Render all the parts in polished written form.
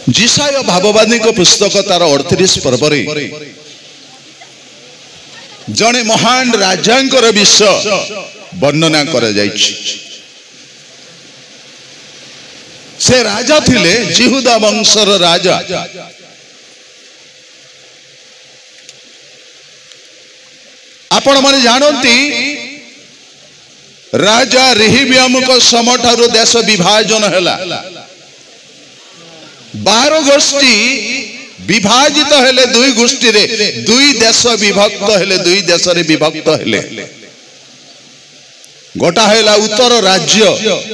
जिसाय भाववादी को पुस्तक तार 38 पर्व जड़े महान राजांकर विषय वर्णना करा जायछि। से राजा थिले जिहुदा वंशर राजा। आपण माने जानती राजा रेहबियाम को समठारु देश विभाजन हैला। 12 गोष्ठी विभाजित हेले दुई गोष्ठी रे दुई देश विभक्त हेले दुई देश रे विभक्त हेले। गोटा हैला उत्तर राज्य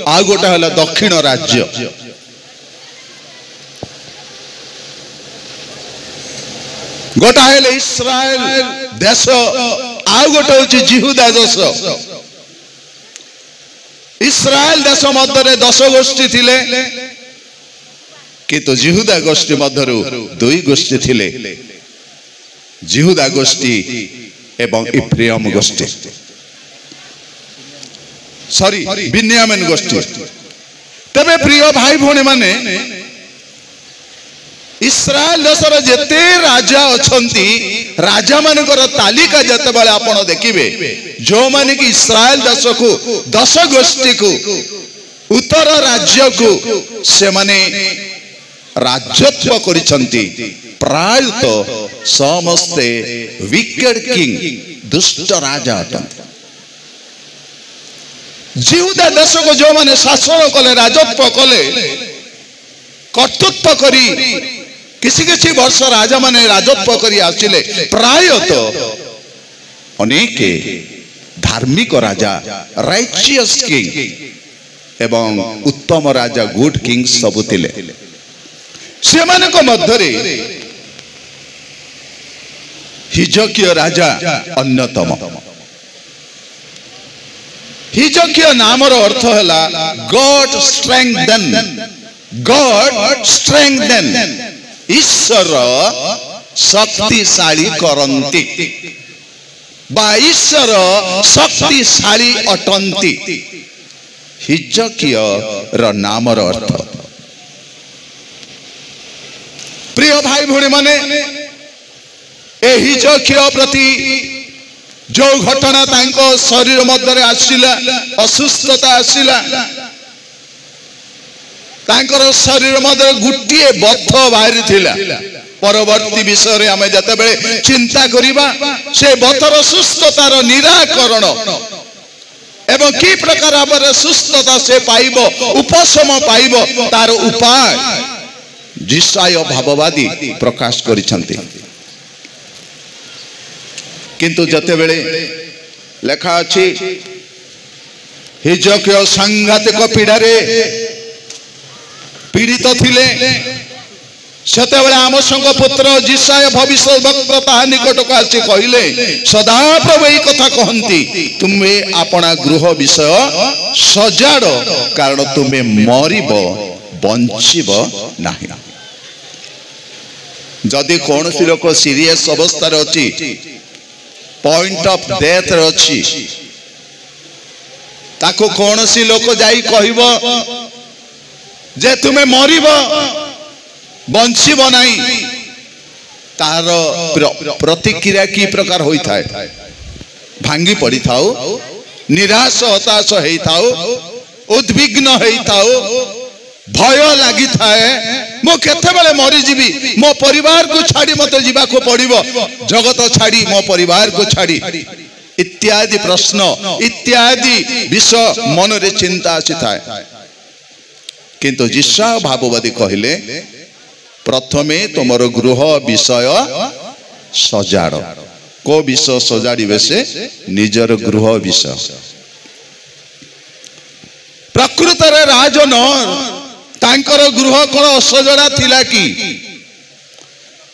आ गोटा हैला दक्षिण राज्य। गोटा हैले इस्राएल देश आ गोटा होची जिहुदा देश। इस्राएल देश मध्य 10 गोष्ठी थिले किंतु जिहुदा गोष्ठी मध्यरु दुई गोष्ठी थिले, जिहुदा गोष्ठी एवं इफ्राइम गोष्ठी, सॉरी बिन्यामीन गोष्ठी। तबे प्रिय भाई भौणी माने इस्राएल देशर जेते राजा अछंती राजा मानकर तालिका जते बेले आपण देखिबे जो माने कि इस्राएल देश को 10 गोष्ठी को उत्तर राज्य को से माने राज्यत्व करिसंती। प्रायतः समस्ते विकेड किंग दुष्ट राजा अटंती। जिहुदा देश को जो माने शासन कले राजत्व कले कर्तृत्व करी किसी किसी वर्ष राजा माने राजत्व करी आसिले प्रायतः अनेक धार्मिक राजा राइचियस किंग एवं उत्तम राजा गुड किंग सब थिले। से माने को मध्यरे हिजकिया राजा अन्यतम। हिजकिया नामर अर्थ हैला गॉड स्ट्रेंगथन। गॉड स्ट्रेंगथन ईश्वर शक्तिशाली करंती बा ईश्वर शक्तिशाली अटंती। हिजकिया र नामर अर्थ। प्रिय भाई भौणी माने ए हिजकिया प्रति जो घटना तांको शरीर मध्य आसिला असुस्थता आसिला तांकर शरीर मध्य गुटिए बथ बाहरी थिला। परवर्ती विषय रे हमें जते बेले चिंता करिबा से बथर सुस्थतार निराकरण एवं की प्रकार भाବରେ सुस्थता से पाइबो उपशम पाइबो तार उपाय जिसाय भाववादी प्रकाश करिसंती। किंतु जते बेले लेखा अछि हिजकिया सांघातिक पीड़ारे पीड़ित थिले सेते बेले आम संग पुत्र जिसाय भविष्यवक्ता ता निकट को आसी कहिले सदा प्रभु एई कथा कहंती तुमे आपना गृह विषय सजाड़ कारण तुमे मरिबो बंचिब नाही। जदि कौन सी लोक सीरियस अवस्था अच्छी पॉइंट ऑफ डेथ अच्छी ताको कौन सी लोक जाई कहबो जे तुमे मरिबो बंचिब नाही तार प्रतिक्रिया की प्रकार होई थाए। भांगी पड़ी थाओ निराश हताश हेई थाओ उद्विग्न हेई थाओ भय लगी थाए मो केते बेले मरी जीवी मो परिवार को छाड़ी मते जीवा को पड़िबो जगत छाड़ी मो परिवार को छाड़ी इत्यादि प्रश्न इत्यादि विषय मन रे चिंता आसी थाए। किंतु जिसा भाववादी कहिले प्रथमे तुमर गृह विषय सजाड़। को विषय सजाड़ी बेसे निजर गृह विषय। प्रकृत रे राजन तांकर गृह कोन असजड़ा थिला कि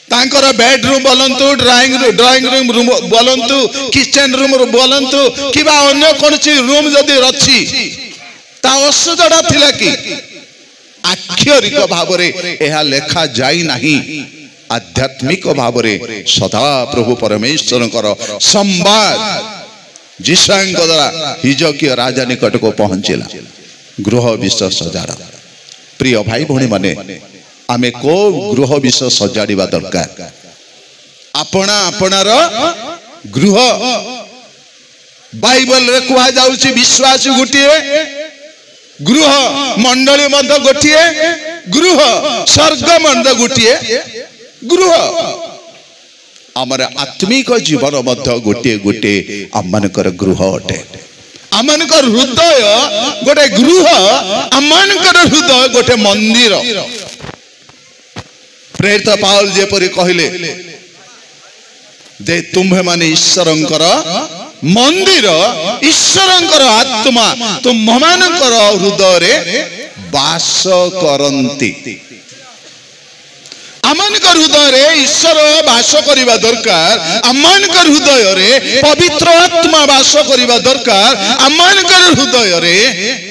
तांकर बेडरूम बोलंतु ड्राइंग रूम बोलंतु किचन रूम बोलंतु किबा अन्य कोनसी रूम जदि रछि ता असजड़ा थिला कि आक्षरिक भावरे एहा लेखा जाई नाही। आध्यात्मिक भावरे सदा प्रभु परमेश्वरकर संवाद जिसांग द्वारा हिजकिया राजा निकट को पहुंचला। गृह विषय सजाड़। प्रिय भाई भौणी माने आमे को गृह विषय सजाड़िबा दरकार आपना आपनार गृह बाइबल रे कुआ जाउची विश्वास गोटिए गृह मंडली मध्य गोटिए गृह स्वर्ग मध्य गोटिए गृह आमर आत्मिक जीवन मध्य गोटे गोटे आमनकर गृह अटे आमनकर हृदय गोटे गृह आमनकर हृदय गोटे मंदिर प्रेरित पाउल जेपरि कहिले जे तुम्हे माने ईश्वरंकर मंदिर ईश्वरंकर आत्मा तुम मानकर हृदय रे वास करंती आमनकर हृदय रे ईश्वर वास करिबा दरकार आमनकर हृदय रे पवित्र आत्मा वास करिबा दरकार आमनकर हृदय रे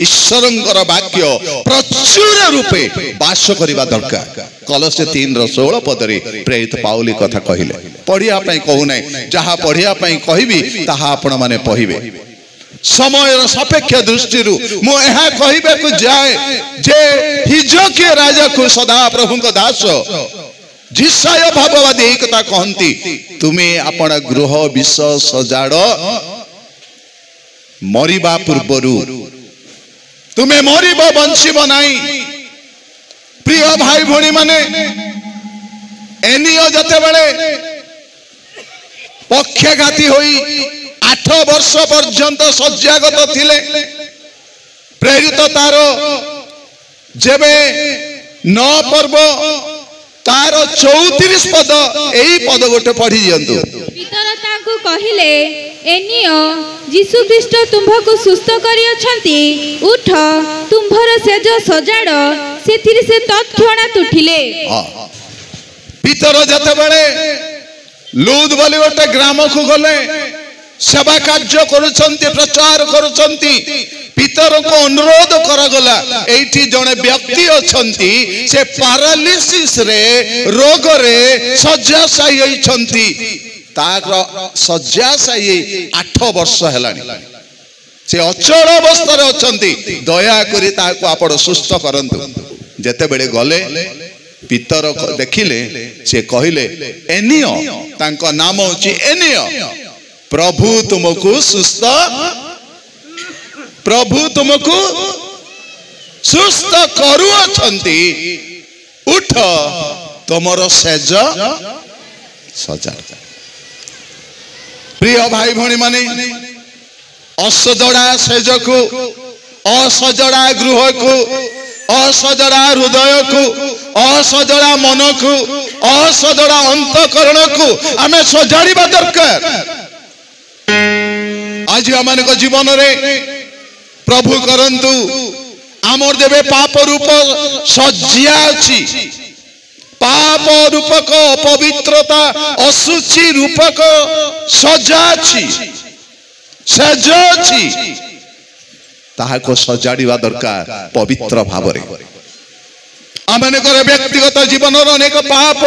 ईश्वरंकर वाक्य प्रचुर रूपे वास करिबा दरकार कलसे 3:16 पदरे प्रेरित पाउली कथा कहिले पढ़िया पई कहू नै जहा पढ़िया पई कहिबी ताहा आपण माने पढिबे समय सापेक्ष दृष्टि मु यह कहबे को जाए जे हिजके राजा को सदा प्रभु को दास जिसाय भाववादी एक कथा कहंती तुम्हें आपण गृह विषय सजाड़ मरिबा पूर्वरु तुम्हें मरिब बंचिब नाही प्रिय भाई भणी माने एनियो जते बेले पक्षघाती होई 8 वर्ष पर्यंत सज्जागत थिले प्रेरित तार जेबे 9 पर्व तार 34 पद एई पद गोटे पढ़ी दियंतु पितर ताकू कहिले एनियो यीशु ख्रीष्ट तुम्भको सुस्थ करी अछंती उठ तुम्भर सेज सजाड़ सेथिरि से तत्क्षणात उठिले पितर जते बेले लूद बोली गोटे ग्राम को गले सेवा कार्य करुछंती प्रचार करुछंती पितर को अनुरोध करागला एठी जने व्यक्ति अछंती से पैरालिसिस रे रोग रे शय्याशायी होइछंती तार शय्याशायी 8 वर्ष हेलानी से अचल अवस्था रे अछंती दया करी ताको आपण सुस्थ करंतु जेते बेले गले पितर देखिले से कहिले एनियो तांको नाम होची एनियो प्रभु तुमको सुस्थ करू अछंती उठ तुमर सेज सजा प्रिय भाई भणी माने असजड़ा सेज को असजड़ा गृह को असजड़ा हृदय को असजड़ा मन को असजड़ा अंतकरण को आमे सजाड़िबा दरकार आज आम जीवन रे प्रभु करंतु आमर जेबे पाप रूप सज्जा अछि पाप रूपक अपवित्रता असुचि रूपक सज्जा अछि सेज अछि ताहाको सजाड़िबा दरकार पवित्र भावरे आमनकर व्यक्तिगत जीवन अनेक पाप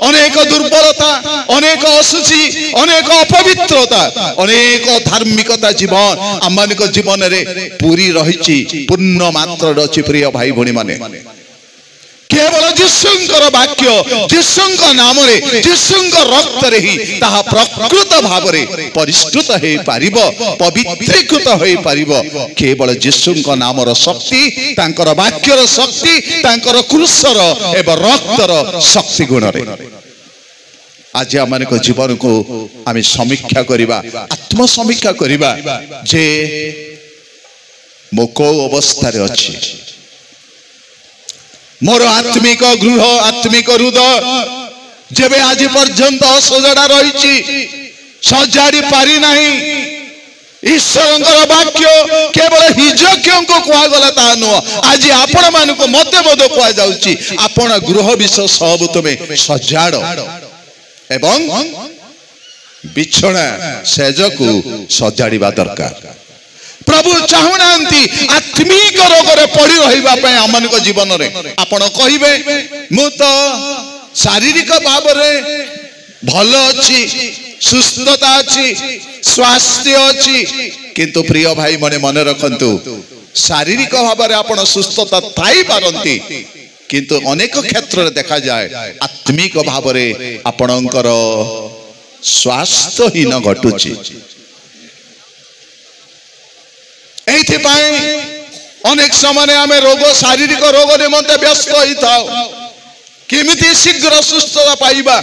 अनेक दुर्बलता अनेक असुचि अनेक अपवित्रता अनेक धार्मिकता जीवन आमनक जीवन रे पूरी रहिछि पूर्ण मात्र रछि प्रिय भाई भणी माने केवल जिसुंकर वाक्य जिसुंक नाम रे जिसुंक रक्त रे ही ताहा प्रकृत भाव रे परिष्कृत हे पारिबो पवित्रीकृत हे पारिबो केवल जिसुंक नामर शक्ति तांकर वाक्यर शक्ति तांकर क्रूसर एवं रक्तर शक्ति गुण रे आज आमनक जीवन को आमे समीक्षा करिबा आत्म समीक्षा करिबा जे मोको अवस्था रे अछि मोर आत्मिक गृह आत्मिक हृदय जेबे आज पर्यंत असजड़ा रही सजाड़ी पारि नाही ईश्वर वाक्य केवल हिजक्यों को कहगला ता नुह आज आपण मानक मते मते कह जाउची आपण गृह विषय सब तुमे सजाड़ एवं बिछଣା सेज को सजाड़िबा दरकार प्रभु चाहुनांती आत्मिक रोग रे पड़ी रहिबा पय आमनक जीवन रे आपण कहिबे मु तो शारीरिक भाव रे भलो अछि सुस्थता अछि स्वास्थ्य अछि किंतु प्रिय भाई मने मन रखंतु शारीरिक भाव रे आपण सुस्थता थाई पारंती किंतु अनेक क्षेत्र में देखा जाए आत्मिक भाव में आपणकर स्वास्थ्यहीन घटुची। अनेक समय आम रोग शारीरिक रोग निमंते व्यस्त होता केमिति शीघ्र सुस्थता पाइबा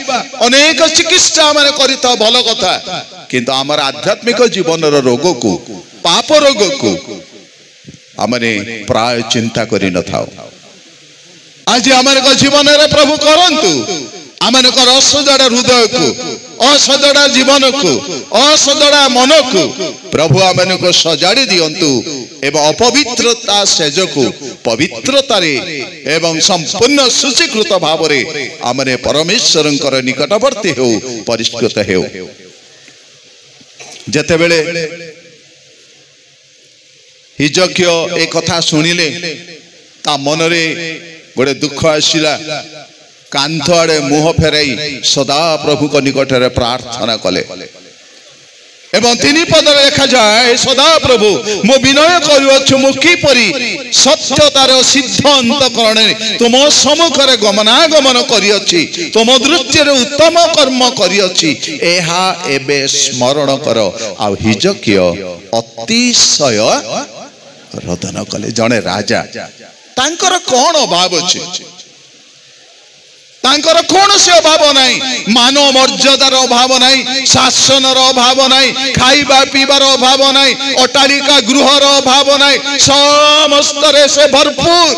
अनेक चिकित्सा माने करिता भल कथा किंतु आमर आध्यात्मिक जीवन रोग को पाप रोग को आमने प्राय चिंता करि न थाओ। आज आमर जीवन रे प्रभु करंतु आमनकर असजड़ा हृदय को असजड़ा जीवन को असजड़ा मन को प्रभु आमन को सजाड़ी दियंतु एवं अपवित्रता सेज को पवित्रता रे एवं संपूर्ण शुचिकृत भाव रे आमने परमेश्वरंकर निकटवर्ती हो परिष्कृत हो। जते बेले हिजकिय ए कथा सुनिले ता मनरे गोटे दुख आसिला कांथ आड़े मुह फेराई सदा प्रभु को निकट रे प्रार्थना कले एवं तीन पद लिखा जाए सदा प्रभु मो विनय करुछु मु किपरि सत्यतार सिद्ध अंतकरण तुम सम्मुख रे गमनागमन करियछि तुम दृष्टि रे उत्तम कर्म करियछि एहा एबे स्मरण कर। आ हिजकिय अतिशय रोदन कले। जने राजा तांकर कोन अभाव अछि तांकर कौन से अभाव नहीं मानव मर्यादार अभाव नहीं शासनर अभाव नहीं खाइबा पीबार अभाव नहीं अट्टालिका गृहर अभाव नहीं समस्त रे से भरपूर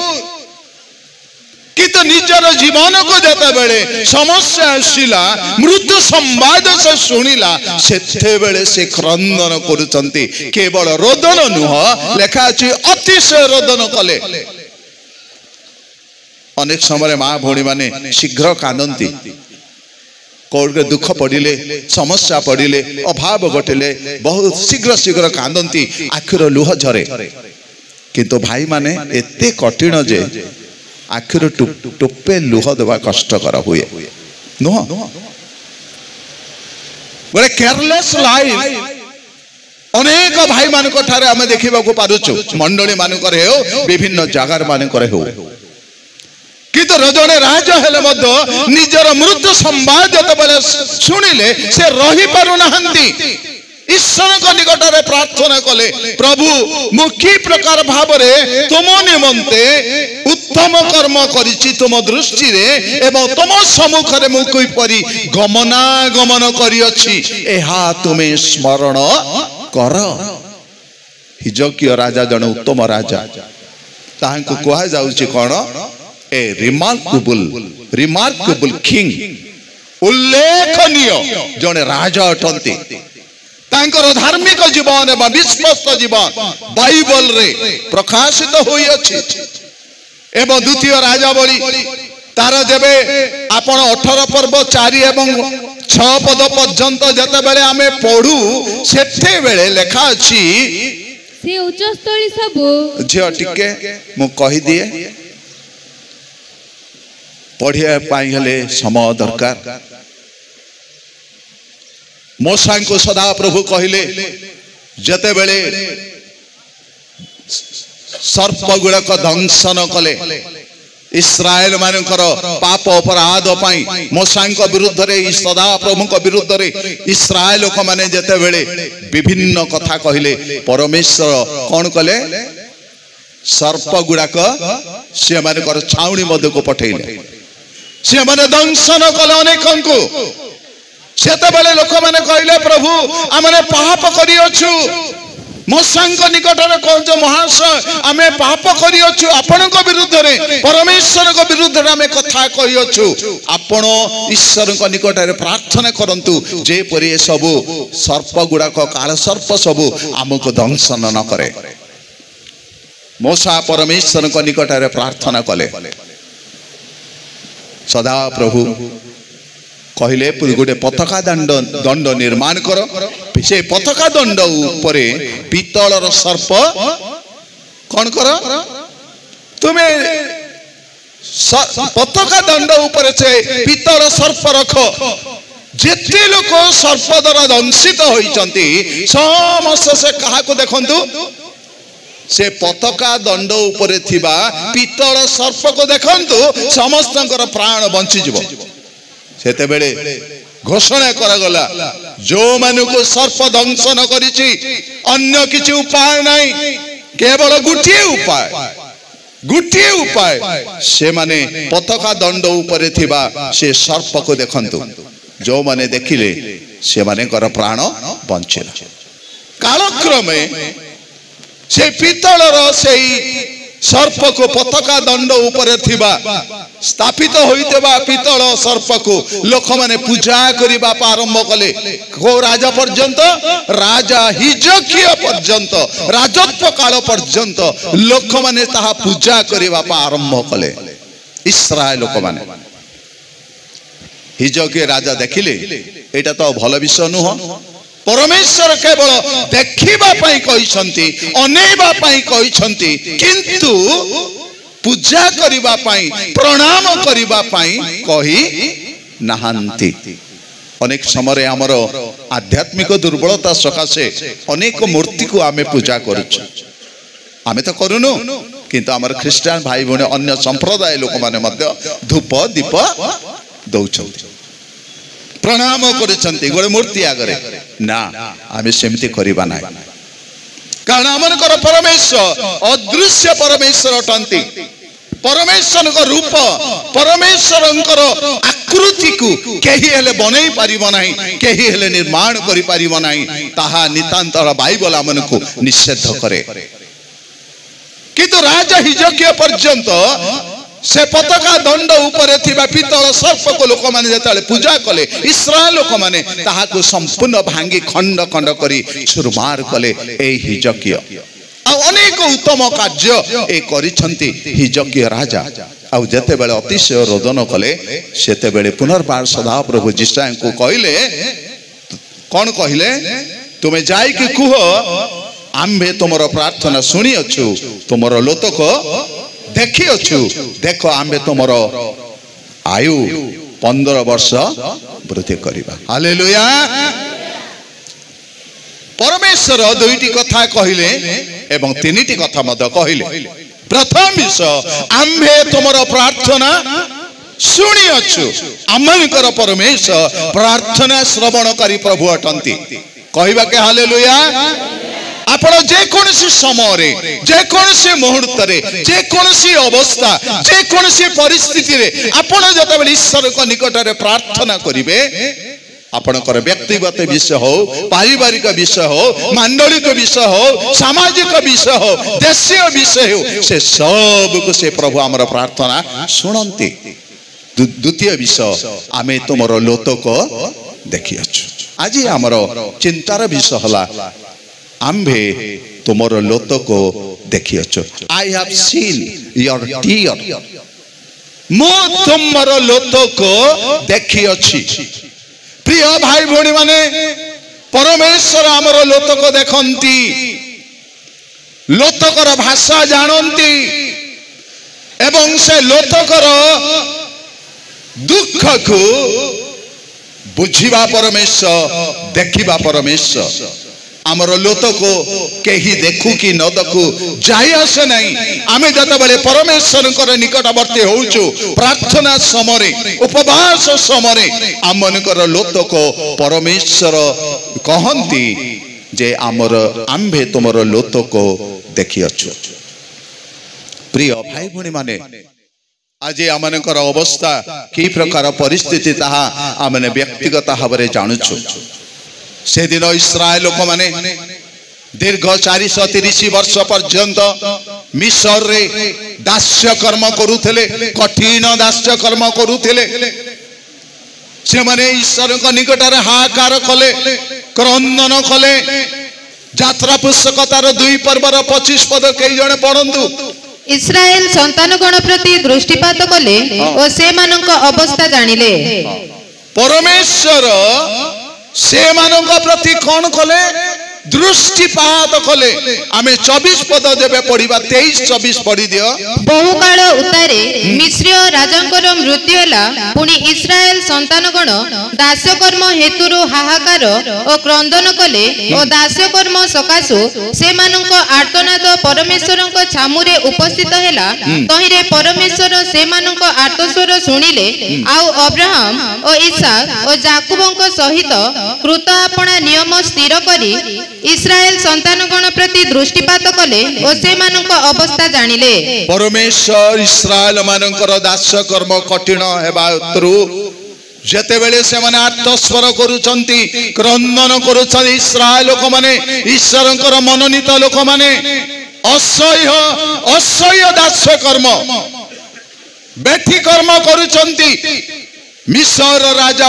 किंतु निजर जीवन को जेते बेले समस्या आसिला मृत्यु संवाद से सुनिला सेते बेले से क्रंदन करूचंती केवल रोदन नुह लेखा अछि अतिशय रोदन कले। अनेक समय माँ भौणी माने शीघ्र कांदती कौड़ दुख पड़िले समस्या पड़िले अभाव घटिले बहुत शीघ्र शीघ्र कांदती आखिर लुह झरे किंतु भाई माने एते कठिन जे आखिर टोपे लुह देवा कष्टकर हुए नुह गोटे केयरलेस लाइफ अनेक भाई मान आम देखा पारुचु मंडली मानक विभिन्न जगार मानक हो किंतु जड़े राजा हेले निजर मृत्यु संवाद जो शुणिले से रही पारु नाहंती ईश्वर निकट में प्रार्थना कले प्रभु मु कि प्रकार भाव तुम निमंते उत्तम कर्म करिछि तुम दृष्टि रे एवं तुम सम्मुख रे मु किपरि गमनागमन करियछि एहा तुमे स्मरण कर। हिजकिय राजा जने उत्तम राजा ताहांकु कहा जाउछि कोन ए रिमार्केबल किंग उल्लेखनीय जने राजा अटंती तांकर धार्मिक जीवन एवं विश्वस्त जीवन बाइबल रे प्रकाशित होई अछि एवं द्वितीय राजावली तार जेबे आपण 18 पर्व 4 एवं 6 पद पर्यंत जते बेले आमे पढू सेते बेले लेखा अछि से उच्चस्थली सब झियो टिके मु कहि दिए पढ़िया पाई हेले समय दरकार। मूसा को सदा प्रभु कहले जते बेले सर्प गुड़ाक दंशन कले इस्राएल मानकर पाप अपराध पाई मूसा विरुद्ध रे सदा प्रभु विरुद्ध रे इस्राएल लोक माने जते बेले विभिन्न कथा कहले परमेश्वर कौन कले सर्प गुड़ाक से मानकर छाउणी मध्य को पठेले से माने दंशन कले अनेक को सेते बेले लोक माने कहले प्रभु आमने पाप करियछु मूसा निकट में कौन जो महाशय आमे पाप करियछु आपनक विरुद्ध रे परमेश्वर को विरुद्ध रे आमे कथा कहियछु आपण ईश्वर को निकट रे प्रार्थना करंतु जे परि सब सर्प गुडा को काल सर्प सब हमको दंशन न करे। मूसा परमेश्वर को निकट रे प्रार्थना कले सदा प्रभु कहले गोटे पताका दंड निर्माण कर से पताका दंड उपरे पितलर सर्प कौन कर तुम्हें पताका दंड उपरे से पितल सर्प रख जेते लोक सर्प द्वारा दंशित होइचंती समस्त से कहा को देखंतु से पताका दंड उपरे थिबा पितल सर्प को देखंतु समस्तंकर प्राण बंची जिवो सेते बेले घोषणा करागला जो मानुको सर्प दंशन करिछि अन्य किछि उपाय नाही केवल गुटिए उपाय से माने पताका दंड उपरे थिबा से सर्प को देखंतु जो माने देखिले से माने कर प्राण बंचिला कालक्रमे से पितलर से सर्प को पताका दंड उपरे थिबा स्थापित होइतेबा पितल सर्प को लोक माने पूजा करिबा आरंभ कले को राजा पर्यंत राजा हिजकिया पर्यंत राजत्व काल पर्यंत लोक माने ताहा पूजा करिबा आरंभ कले इस्राएल लोक माने हिजकिया राजा देखिले एटा तो भल विषय नुह परमेश्वर केवल देखिबा पई कहिसंती अनेबा पई कहिसंती किंतु पूजा करिबा पई प्रणाम करिबा पई कहि नाहंती अनेक समय हमर आध्यात्मिक दुर्बलता सकाशे अनेक मूर्ति को आमे पूजा करूछु आमे तो करूनु किंतु हमर ख्रिस्टियन भाई बने अन्य संप्रदाय लोक माने मध्य धूप दीप दउछंती प्रणाम करिसंती गोटे मूर्ति आगरे ना आमे सेमती करिबा ना कारण हमनकर परमेश्वर अदृश्य परमेश्वर अटंती परमेश्वर को रूप परमेश्वर आकृति को केही हेले बनई पारिबो नाही केही हेले निर्माण करि पारिबो नाही ताहा नितांत बाइबल हमनको निषेध करे किंतु राजा हिजकिया पर्यंत से पताका दंड उपरे थिबा पितल सर्प को लोक माने जेताले पूजा कले इस्राएल लोक माने ताहाको संपूर्ण भांगी खंड खंड करी छुरमार कले ए हिजकिया आ अनेक उत्तम कार्य ए करिसंती हिजकिया राजा आ जते बेले अतिशय रोदन कले सेते बेले पुनर्बार सदा प्रभु जिसाय को कहिले कोन कहिले तुमे जाई कि कुह आम्भे तुमरो प्रार्थना सुनी अछु तुमरो लोतक देखी अछु देखो आम्बे तुमरो आयु 15 वर्ष वृद्धि करिबा हालेलुया परमेश्वर दुईटी कथा कहिले एवं तीनिटी कथा मध्य कहिले प्रथम विषय आम्बे तुमरो प्रार्थना सुनी अछु आमनकर परमेश्वर प्रार्थना श्रवणकारी प्रभु अटंती कहबा के हालेलुया आपण जे कोनसी समय जे कोनसी मुहूर्त रे जे कोनसी अवस्था जे कोनसी परिस्थिति रे आपण जते बेले ईश्वर को निकट रे प्रार्थना करिवे आपणकर व्यक्तिगत विषय हो पारिवारिक विषय हो मांडलिक विषय हो सामाजिक विषय हो देशीय विषय हो से सब को से प्रभु हमर प्रार्थना सुनंती द्वितीय विषय आमे तुमरो लोतक देखि अछु आज हमर चिंतार विषय हला आम्भे तुमरो लोतक देखि अछु I have seen your tear मो तुमरो लोतक देखि अछि प्रिय भाई भौणी माने परमेश्वर हमरो लोतक देखंती लोतकर भाषा जानंती एवं से लोतकर दुख को बुझिबा परमेश्वर देखिबा परमेश्वर आमर लोतक केही देखु कि न देखु जाय आसे नहीं आमे जते बेले परमेश्वर निकटवर्ती होउछु प्रार्थना समय उपवास समय आमनकर लोतक परमेश्वर कहंती जे आमर आम्भे तुमर लोतक देखि अछु प्रिय भाई भणी माने आज आमनकर अवस्था की प्रकार परिस्थिति ताहा आमने व्यक्तिगत भावरे जानुछु से दिन इस्राएल लोक माने दीर्घ 430 वर्ष पर्यंत मिस्र रे दास्य कर्म करुथिले कठिन दास्य कर्म करुथिले से माने ईश्वर को निकट रे हाहाकार कले क्रंदन कले यात्रा पुस्तकतार 2 पर्वर 25 पद कई जणे पढंतु इस्राएल संतान गण प्रति दृष्टिपात कले और से मानक अवस्था जानिले परमेश्वर से मानक प्रति कौन कले दृष्टिपात कले आमे 24 पद जेबे पढिबा 23-24 पढि दियो। बहु काल उतारे मिस्र राजांकर मृत्यु होला पुनी इस्राएल संतानगण दास्यकर्म हेतुरु हाहाकार ओ क्रंदन कले ओ दास्यकर्म सकाशु सेमानंक आर्तनाद परमेश्वरंक छामुरे उपस्थित हैला तहिरे परमेश्वर सेमानंक आर्तस्वर सुनिले आउ अब्राहम ओ इसहाक ओ जाकुबंक सहित कृत आपणा नियम स्थिर करी इस्राएल संतानगण प्रति दृष्टिपात कले ओ सेमानंक अवस्था जानिले। परमेश्वर इस्राएल मानकर दास्य कर्म कठिन हेबात्रु जेते बेले से माने आत्मस्वर करूचंती क्रंदन करूचंती इस्राएल लोक माने ईश्वरंकर मनोनीत लोक माने असह्य दास्य कर्म बेठी कर्म करूचंती। मिस्र राजा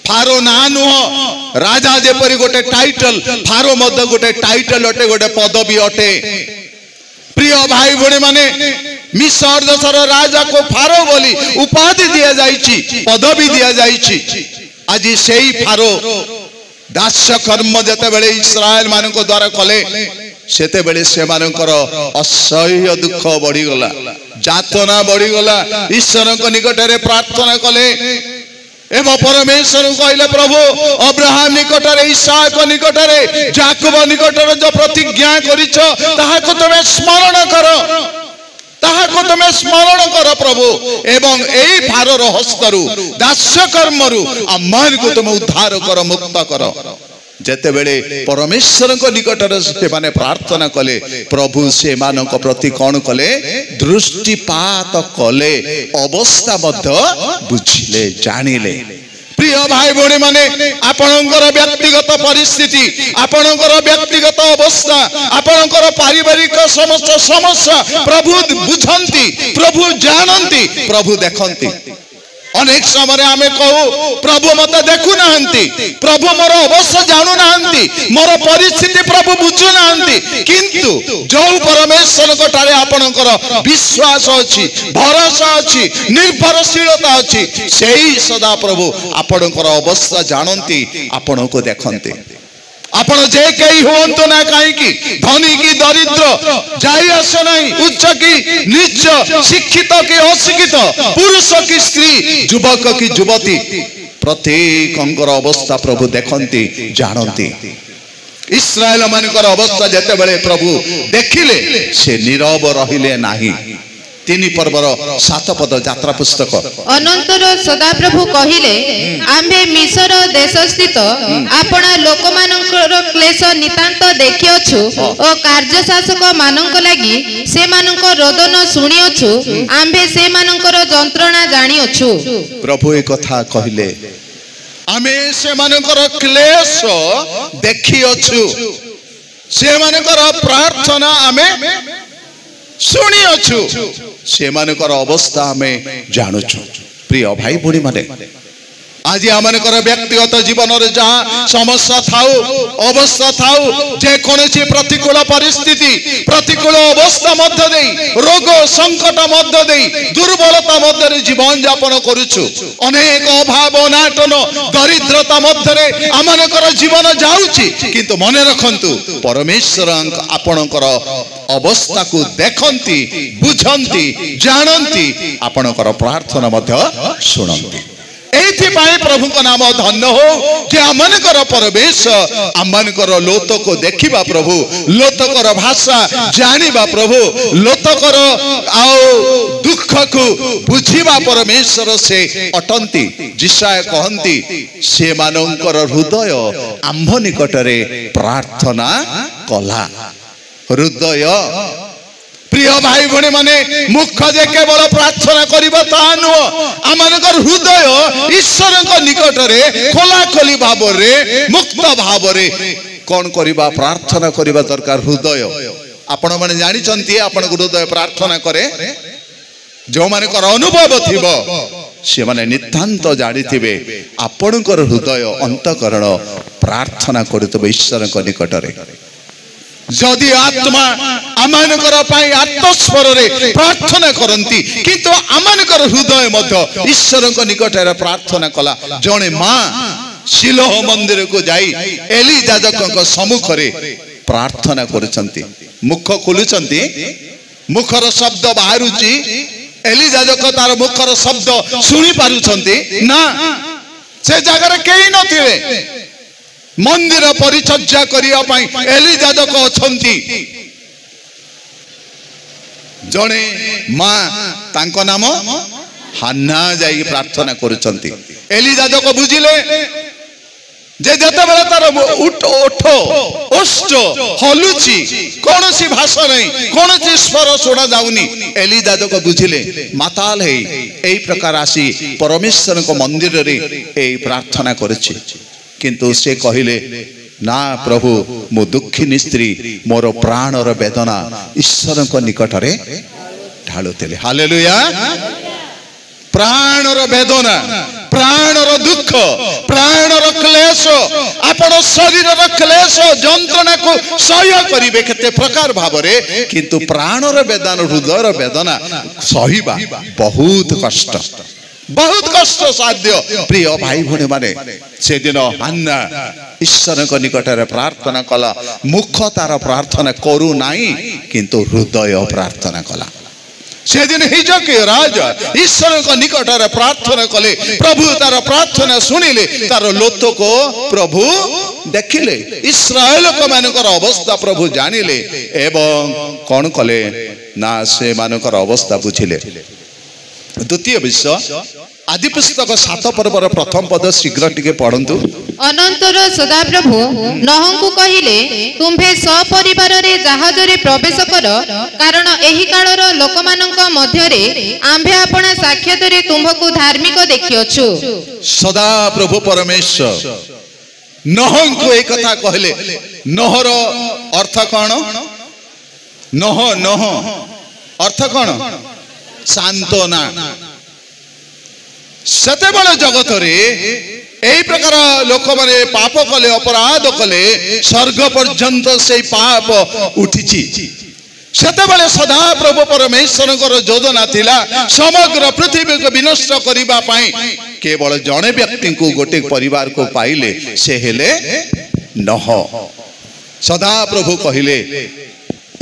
फारो ना नुह राजा जेपरी गोटे टाइटल फारो मध्य गोटे टाइटल अटे गोटे पदवी अटे। प्रिय भाई भणी माने मिस्र देशर राजा को फारो बोली उपाधि दिया जाइछि पदवी दिया जाइछि। आज सेही फारो दास्य कर्म जेते बेले इस्राएल मानक द्वारा कले सेते बेले से मानकर असह्य दुख बढ़ी गला जातना बढ़ी गला। ईश्वर को निकट रे प्रार्थना कले एवं परमेश्वर कहले प्रभु अब्राहम निकट रे इसहाक निकट रे जाकब निकट रे जो प्रतिज्ञा करिछ ताहा को तमे स्मरण करो ताहाको तमे स्मरण कर प्रभु एवं एई फारोर हस्तरु दास्य कर्मरु अम्मान को तुम उद्धार कर मुक्त कर। जेते बेले परमेश्वर को निकट से माने प्रार्थना कले प्रभु से मानक प्रति कौन कले दृष्टिपात कले अवस्था मध्य बुझिले जानिले। प्रिय भाई भणी माने आपणकर व्यक्तिगत परिस्थिति आपणकर व्यक्तिगत अवस्था आपणकर पारिवारिक समस्त समस्या प्रभु बुझंती प्रभु जानंती प्रभु देखंती। अनेक समय आमे कहू प्रभु मते देखु नाहंती प्रभु मोर अवस्था जानू नाहंती मोर परिस्थिति प्रभु बुझु नाहंती किंतु जो परमेश्वर कटारे आपणकर विश्वास अछि भरोसा अछि निर्भरशीलता अछि सेही सदा प्रभु आपणकर अवस्था जानंती आपणको देखंती। आपण जे कई होंतो ना काई की धनी की दरिद्र जाई आस नहीं उच्च की नीच शिक्षित की अशिक्षित पुरुष की स्त्री युवक की युवती प्रत्येक अंकर अवस्था प्रभु देखंती जानंती। इस्राएल मानकर अवस्था जेते बेले प्रभु देखिले से नीरव रहिले नाही। 3 पर्वर 7 पद यात्रा पुस्तक अनंतर सदाप्रभु कहिले आम्भे मिस्र देश स्थित आपणा लोक मानकर क्लेश नितांत देखिअछु ओ कार्य शासक मानक लागि से मानक रोदन सुनिअछु आम्भे से मानकर जंत्रणा जानिअछु। प्रभु ए कथा कहिले आमे से मानकर क्लेश देखिअछु से मानकर प्रार्थना आमे सुनी अच्छु से मानकर अवस्था हमें जानुछु। प्रिय भाई भणी माने आज आमनकर व्यक्तिगत जीवन रे जहाँ समस्या थाउ अवस्था थाउ जे कोनोसी प्रतिकूल परिस्थिति प्रतिकूल अवस्था मध्य देई रोग संकट मध्य देई दुर्बलता मध्य रे जीवन यापन करूछु अनेक अभाव अनाटन दरिद्रता मध्य रे आमनकर जीवन जाउछि किंतु मने रखंतु परमेश्वर आपनकर अवस्था को देखंती बुझंती जानंती आपनकर प्रार्थना मध्य सुनंती। एथिपाई प्रभु को नाम धन्य हो जे आमनकर परमेश आमनकर लोतक देखिबा प्रभु लोतकर भाषा जानिबा प्रभु लोतकर आओ दुख को बुझिबा परमेश्वर से अटंती। जिसाय कहंती से मानकर हृदय आंभ निकटरे प्रार्थना कला हृदय। प्रिय भाई भणी माने मुख जे केवल प्रार्थना करिबा ता नुह आमनकर हृदय ईश्वर निकट रे खोला खोली भाव रे मुक्त भाव रे कोन करिबा प्रार्थना करिबा दरकार हृदय। आपण माने जानि चंती आपण हृदय प्रार्थना करे जो मानकर अनुभव थिबो से माने नितांत जानिथिबे आपणकर हृदय अंतकरण प्रार्थना करितबे ईश्वर निकट रे। जदि आत्मा आमनकर पाई आत्मस्वर रे प्रार्थना करंती किंतु आमनकर हृदय मध्य ईश्वर निकट रे प्रार्थना कला जणे मां शिलोह मंदिर को जाई एली याजक सम्मुख रे प्रार्थना करुचंती मुख खोलुचंती मुखर शब्द बाहरुची एली याजक तार मुखर शब्द सुनी पारुचंती ना से जगह केही नथिले मंदिर परिचर्या करिया पई एली याजक अछंती जणे मां तांको नाम हान्ना जाई प्रार्थना करुचंती एली याजक बुझिले जे जते बेला तार ओठो ओष्ठ हलुची कोनोसी भाषा नहीं कोनोसी स्वर सुना जाउनी एली याजक बुझिले माताल हे एई प्रकार आसी परमेश्वर को मंदिर रे एई प्रार्थना करछि किंतु से कहिले ना प्रभु मो दुखिनी स्त्री मोर प्राणर वेदना ईश्वर को निकट रे ढालुतेले हालेलुया प्राणर वेदना प्राणर दुख प्राणर क्लेश आपण शरीरर क्लेश जंत्रणा को सह्य करिवे केते प्रकार भावरे किंतु प्राणर वेदना हृदयर वेदना सहिबा बहुत कष्ट साध्य प्रिय भाई भणी माने से दिन हान्ना ईश्वर को निकट रे प्रार्थना कला मुख तार प्रार्थना करू नाही किंतु हृदय प्रार्थना कला से दिन हिजकिया राजा ईश्वर को निकट रे प्रार्थना कले प्रभु तार प्रार्थना सुनिले तार लोथ को प्रभु देखिले इस्राएल को मानकर अवस्था प्रभु जानिले एवं कौन कले ना से मानकर अवस्था बुझिले द्वितीय विषय आदि पुस्तक 7 पर्वर प्रथम पद शीघ्र टिके पढ़ंतु अनंतर सदाप्रभु नहंकु कहिले तुम्भे सपरिवार रे जहाज रे प्रवेश कर कारण एही कालर लोकमानंक मध्य रे आंभे आपणा साक्षात रे तुम्भकु धार्मिक देखियोछु सदा प्रभु परमेश्वर नहंकु एक कथा कहले नहर अर्थ कौन नह अर्थ कौन सांत्वना सेते बळे जगत रे एई प्रकार लोक माने पाप कले अपराध कले स्वर्ग पर्यंत से पाप उठिछि सेते बळे सदा प्रभु परमेश्वर योजना थिला समग्र पृथ्वी को विनष्ट करिबा पई केवल जणे व्यक्ति को गोटे परिवार को पाइले से हेले नह सदा प्रभु कहिले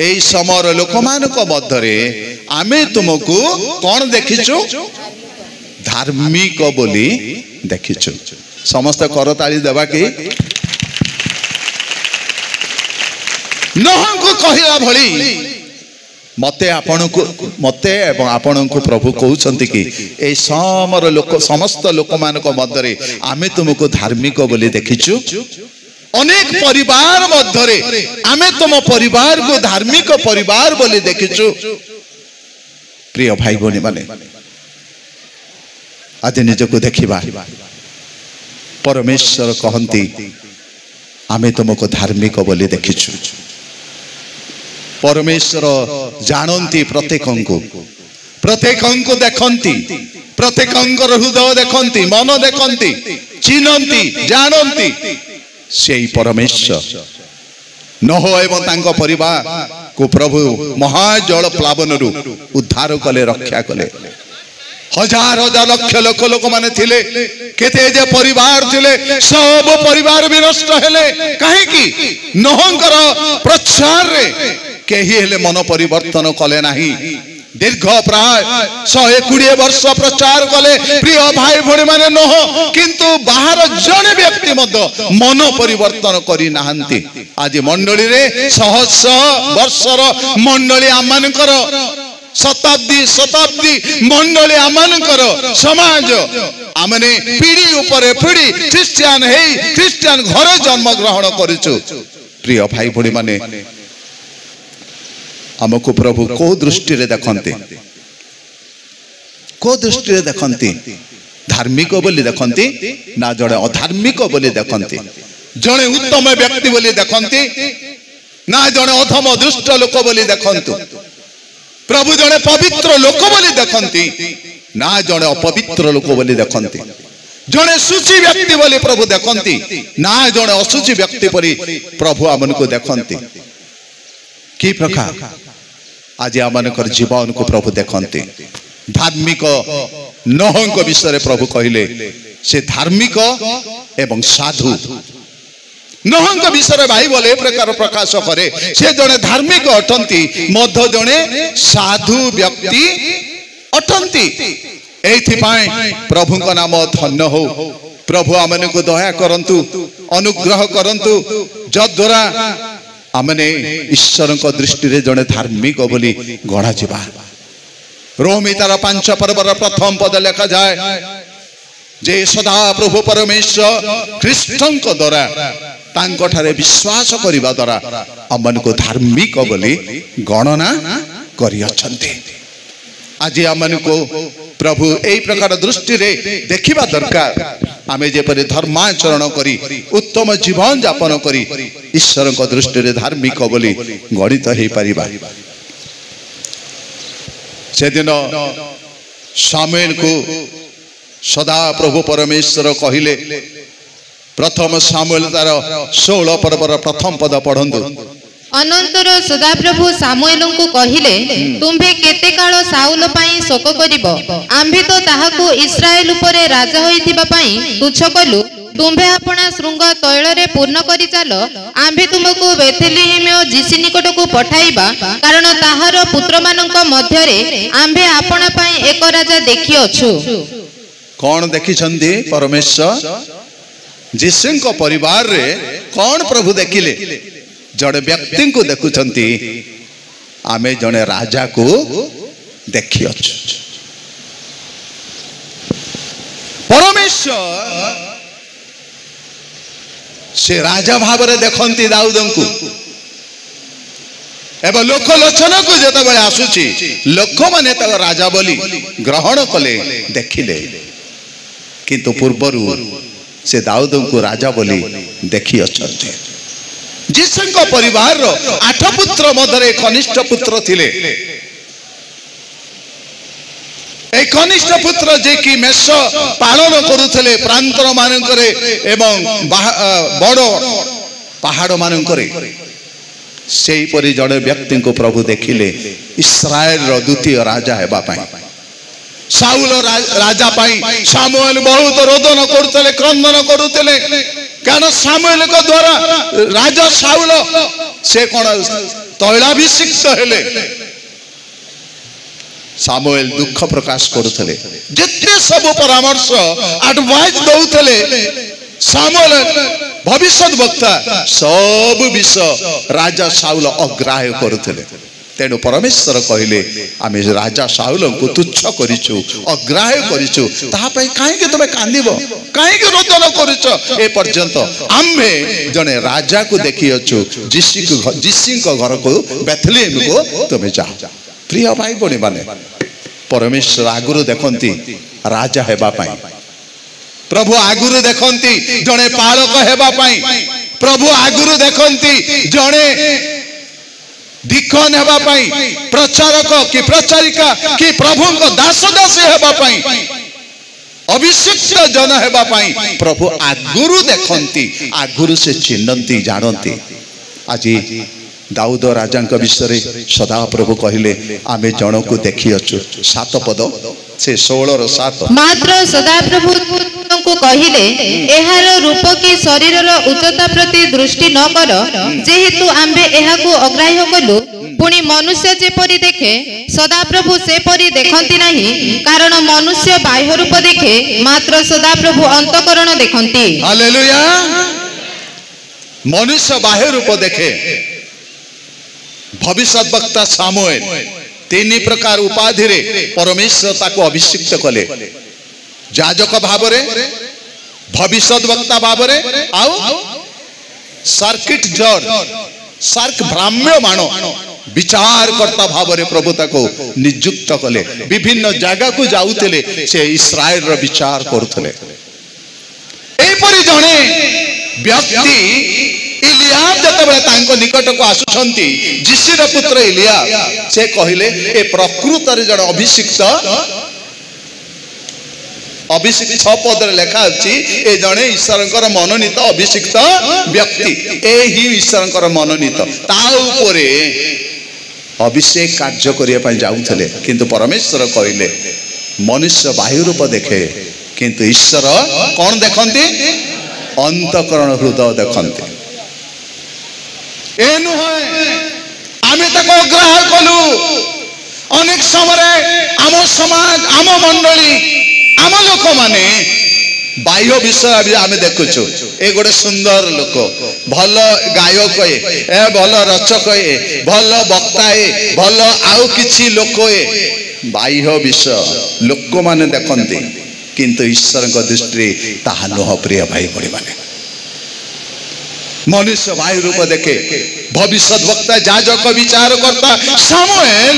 एई समर लोकमानक मध्यरे आमे तुमको कोन देखिछु धार्मिक बोली देखिछु समस्त करताली देबा कि नहंकु कहिला भली मते एवं आपण को प्रभु कहउछंती कि ए समर लोक समस्त लोक मानक मध्यरे आमे तुमको धार्मिक बोली देखिछु अनेक परिवार मध्यरे आमे तुम परिवार को धार्मिक परिवार बोली देखिछु प्रिय भाई भनी माने आज निजको देखिबा परमेश्वर कहंती आमे तुमको धार्मिक बोली देखिछु परमेश्वर जानंती प्रत्येकंको देखंती प्रत्येकंकर हृदय देखंती मन देखंती चिन्हंती जानंती सेई परमेश्वर नह एवं तांको परिवार को प्रभु महाजल प्लावन रु उद्धार कले रक्षा कले हजार हजार लक्ष लोक माने थिले केते जे परिवार थिले सब परिवार विनष्ट हेले काहे कि नहंकर प्रचार रे केही हेले मन परिवर्तन कले नाही दीर्घ प्राय 120 वर्ष प्रचार कले प्रिय भाई भणी माने नह किंतु बाहर जने व्यक्ति मध्य मन परिवर्तन करी नाहंती आज मंडली रे सहस्र वर्षर मंडली आमानकर शताब्दी मंडली आमानकर समाज आमने पीढ़ी ऊपर पीढ़ी क्रिश्चियन घरे जन्म ग्रहण करिछु प्रिय भाई भणी माने हमको प्रभु को दृष्टि रे देखंती धार्मिक बोली देखंती ना जड़े अधार्मिक बोली देखंती जड़े उत्तम व्यक्ति बोली देखंती ना जड़े अधम दुष्ट लोक बोली देखंतु प्रभु जड़े पवित्र लोक बोली देखंती ना जड़े अपवित्र लोक बोली देखंती जड़े सूची व्यक्ति बोली प्रभु देखंती ना जड़े असूची व्यक्ति परी प्रभु हमको देखंती की प्रकार आज आमनकर जीवन को प्रभु देखंती धार्मिक नहंक विषय प्रभु कहिले से धार्मिक एवं साधु नोहंक विषय बाइबल ए प्रकार प्रकाश करे से जड़े धार्मिक अटंती मध्य जड़े साधु व्यक्ति अटंती एथिपाई प्रभु का नाम धन्य हो। प्रभु आमने को दया करंतु अनुग्रह करंतु जद्वारा आमने ईश्वर को दृष्टि रे जड़े धार्मिक बोली गणा जिबा। रोमी तार 5 पर्वर प्रथम पद लिखा जाए जे सदा प्रभु परमेश्वर ख्रीष्टन को द्वारा तांको ठारे विश्वास करिबा द्वारा अमन को धार्मिक बोली गणना करि अछंती। आज अमन को प्रभु एई प्रकार दृष्टि रे देखिबा दरकार। आमे जेपरि धर्माचरण करी उत्तम जीवन यापन करी ईश्वर को दृष्टि रे धार्मिक बोली गणित हे परिबा। से दिन सामुएल को सदा प्रभु परमेश्वर कहिले प्रथम सामुएल तार 16 पर्वर प्रथम पद पढ़ंतु। अनंतर सदाप्रभु सामुएल को कहिले तुम्भे केते काल साउल पई शोक करिवो आम्भे तो ताहाकु इस्राएल उपरे राजा होइथिबा पई तुच्छ कलु तुम्भे अपना श्रृंग तैल रे पूर्ण करि चालो आम्भे तुमको बेथेलेहेम जिसी निकट को पठाइबा कारण ताहार पुत्र मानक मध्य रे आम्भे अपना पई एक राजा देखि अछु। कौन देखि छंदी परमेश्वर जिसुन को परिवार रे कौन प्रभु देखिले जड़े व्यक्ति को देखुछंती आमे जड़े राजा को देखि अछु। परमेश्वर से राजा भाव रे देखंती दाऊदन को एवं लोक लोचन को जत बळे आसुची लोक माने त राजा बोली ग्रहण कले देखिले किंतु पूर्वरु से दाऊदन को राजा बोली देखि अछंती। जिसुଙ୍କ परिवार 8 पुत्र मधरे कनिष्ठ पुत्र थिले। ए कनिष्ठ पुत्र जे कि मेष पालन करुथले प्रांतर मानकरे एवं बड़ पहाड़ मानकरे सेही परि जड़े व्यक्ति को प्रभु देखिले इस्राएल रो द्वितीय राजा हेबा पई। साउल राजा पाई सामुएल बहुत रोदन करुथले क्रंदन करुथले कारण सामुएल को द्वारा राजा साउल से कौन तैलाभिषिक्त हेले। सामुएल दुख प्रकाश करुथले जिते सब परामर्श एडवाइस दउथले सामुएल भविष्य वक्ता सब विषय राजा साउल अग्राह्य करुथले। तेणु परमेश्वर कहले आमे राजा साउल को तुच्छ करिछु अग्राह्य करिछु ताहा पई काहे के तमे कांदिबो काहे के रोदन करिछ ए पर्यंत आम्भे जने राजा को देखि अछु जिसी को घर को बेथलेहेम को तमे जा। प्रिय भाई बणी माने परमेश्वर आगुरु देखंती राजा हेबा पई प्रभु आगुरु देखंती जने पालक हेबा पई प्रभु आगुरु देखंती जने दिखन हेबा पई प्रचारक कि प्रचारिका कि प्रभु को दास दासी हेबा पई अभिषिक्त जन हेबा पई प्रभु आगुरु देखंती आगुरु से चिन्हंती जानंती। आज दाऊद राजा विषय सदा प्रभु कहले आमे जन को देखि अछु 7 पद से 16 रो 7 मात्र सदा प्रभु को कहिले एहार रूप की शरीर रो उच्चता प्रति दृष्टि न कर जेहेतु आम्बे एहा को अग्राह्य कलु पुणी मनुष्य जेपरि देखे सदा प्रभु से परि देखंती नहीं कारण मनुष्य बाह्य रूप देखे मात्र सदा प्रभु अंतःकरण देखंती। हालेलुया। मनुष्य बाह्य रूप देखे भविष्यत वक्ता सामुएल 3 प्रकार उपाधि रे परमेश्वर ताको अभिषिक्त कले याजक भाव रे भविष्यत वक्ता भाव रे आउ सर्किट जज सर्क ब्राह्मण मानो विचार करता भाव रे प्रभु ताको नियुक्त कले विभिन्न जगह को जाउतले से इस्राएल रो विचार करथले। ए परि जणे व्यक्ति इलियाब जतबे तांको निकट को आसुछंती जिसीर पुत्र इलियाब से कहिले ए प्रकृत रे जण अभिषिक्त 6 पद रे लेखा अछि ए जणे ईश्वरकर मनोनीत अभिषिक्त व्यक्ति ए ही ईश्वरकर मनोनीत ता ऊपरे अभिषेक कार्य करिया पई जाउथले किंतु परमेश्वर कहिले मनुष्य बाह्य रूप देखे किंतु ईश्वर कौन देखंती अंतकरण हृदय देखते ए नुहे आमे ताको अग्राह कलु अनेक समय आम समाज आम मंडली आम लोक माने बाह्य विषय आम देखुचु ए गोटे सुंदर लोक भल गायक ए भल रचक ए भल वक्ता ए भल आउ किछि लोक ए बाह्य विषय लोक माने देखते किंतु ईश्वर दृष्टि ताहा नुह प्रिय भाई भड़ी माने मनुष्य भाई रूप देखे भविष्य वक्ता जाजक विचार करता सामुएल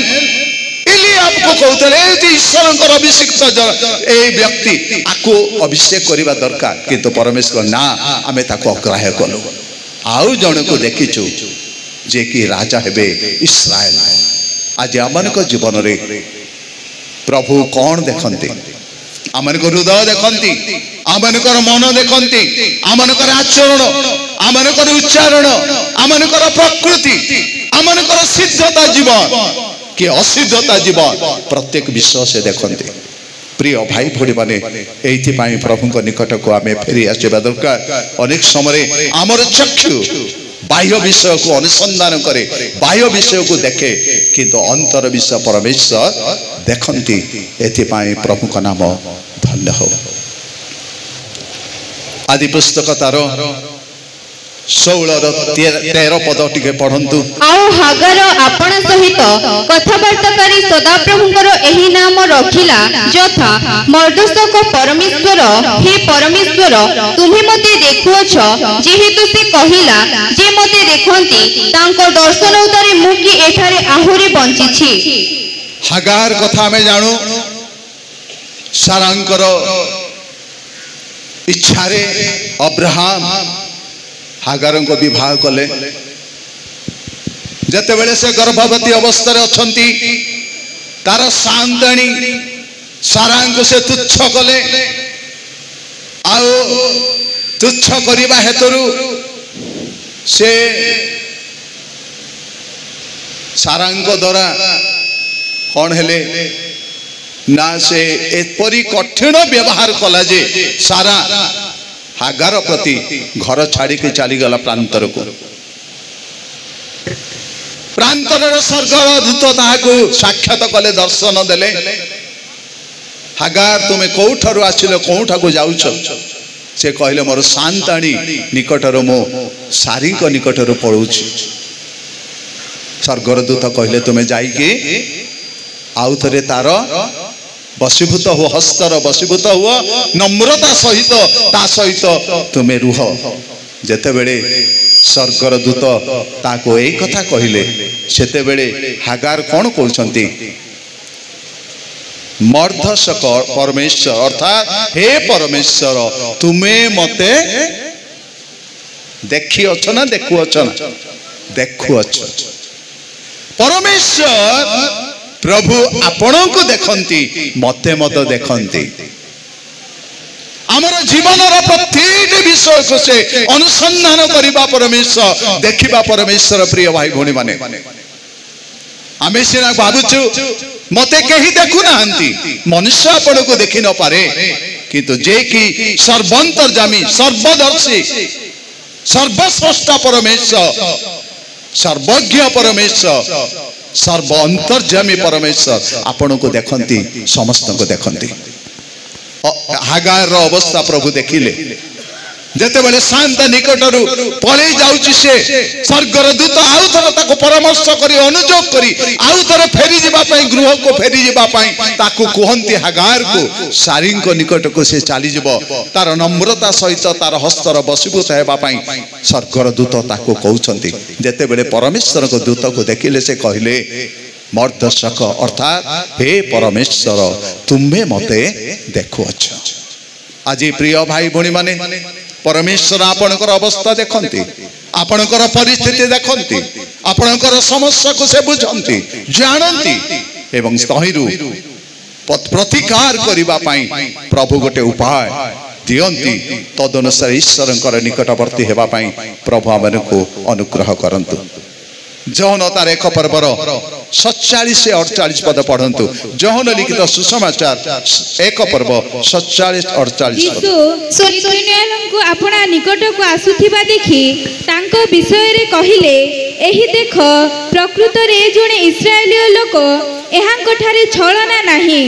आपको कहते ईश्वर अभिषिक्त ए व्यक्ति आपको अभिषेक करने दरकार किंतु परमेश्वर ना आम अग्राह्य कलु आउ जन को देखीचु जे कि राजा हेबे इस्राएल आज आम जीवन रे प्रभु कौन देखते आम हृदय देखती आम मन देखती आम आचरण आम उच्चारण आम प्रकृति आम सिद्धता जीवन कि असिद्धता जीवन प्रत्येक विषय से देखते प्रिय भाई भोड़ी माने एइथिपाई प्रभु निकट को आम फेरी आसवा दरकार अनेक समय आमर चक्षु बाह्य विषय को अनुसंधान करे बाह्य विषय को देखे किंतु अंतर विषय परमेश्वर देखती एथिपाई प्रभु का नाम धन्य हो। आदि पुस्तक तार 16-13 पद टिके पढ़ंतु। आउ हागार आपण सहित कथावार्ता करी सदाप्रभुंकर एही नाम रखिला यथा मर्दशक परमेश्वर हे परमेश्वर तुम्ही मते देखुअछ जेहेतु से कहिला जे मते देखंती तांको दर्शन उतारे मु कि एठारे आहुरी बंचिछि। हागार कथा में जानू सारांकर इच्छारे अब्राहम हागार को विवाह कले जते बेले से गर्भवती अवस्था अच्छी तार सांतणी सारा को से तुच्छ कले आउ तुच्छ करने हेतु से सारा द्वारा कौन हेले ना से एपरी कठिन व्यवहार कला जे सारा हागार प्रति घर छाड़ी के चलीगला प्रांतर को प्रांतर स्वर्गर दूत ताहाको साक्षात कले दर्शन देले हागार तुमे कोठारु आसिल कोठा को जाउछ से कहले मोर सांताणी निकटर मो सारी को निकटर पळुछि स्वर्गर दूत कहले तुमे जाई के आउ थरे तार बसीभूत हो हस्तर बसीभूत हुआ नम्रता सहित ता सहित तुम्हें रुह जेते बेले स्वर्गर दूत ताको ए कथा कहिले सेते बेले हागार कौन कहउछंती मर्दशक परमेश्वर अर्थात हे परमेश्वर तुम्हें मते देखि अछ ना देखु अछ ना देखु अछ परमेश्वर प्रभु आपण को देखती मते मत देखती आमर जीवन प्रत्येक विषय को से अनुसंधान करबा परमेश्वर देखिबा परमेश्वर प्रिय भाई भौणी माने आमे सिना भाबुछु मते कहीं देखु नाहंती मनुष्य आपण को देखि न पारे किंतु जे कि सर्वंतर्यामी सर्वदर्शी सर्वस्रष्टा परमेश्वर सर्वज्ञ परमेश्वर सर्व अंतर्यामी परमेश्वर आपण को देखती समस्त को देखती हागार अवस्था प्रभु देखिले जेते बेले शांत निकटरू पळे जाउची से स्वर्गर दूत आउ थर ताको परामर्श करी अनुजोग करी आउ थर फेरी जिबा पई गृह को फेरी जिबा पई ताको कुहंती हागार को सारी को निकट को से चली जिवो तार नम्रता सहित तार हस्तर बसीभूत हेबा पई स्वर्गर दूत ताको कहउछंती जेते बेले परमेश्वर को दूत को देखिले से कहले मर्दशक अर्थात हे परमेश्वर तुम्हें मते देखुअछ। आज प्रिय भाई भौणी माने परमेश्वर आपणकर अवस्था देखती आपणकर परिस्थिति देखती आपणकर समस्या को से बुझंती जानती एवं तहिरु प्रतिकार करिबा पई प्रभु गोटे उपाय दियंती तदनुसार ईश्वरंकर निकटवर्ती हेबा पई प्रभु हमनको अनुग्रह करंतु। जौन तार 1 पर्वर 47-48 पद पढ़ंतु। जौन लिखित सुसमाचार 1 पर्व 47-48 पद। सुनियालंकु आपणा निकट को आसुथिबा देखि तांको विषय रे कहिले, एही देख प्रकृत रे जणे इस्राएलीय लोक एहांको ठारे छलना नाही।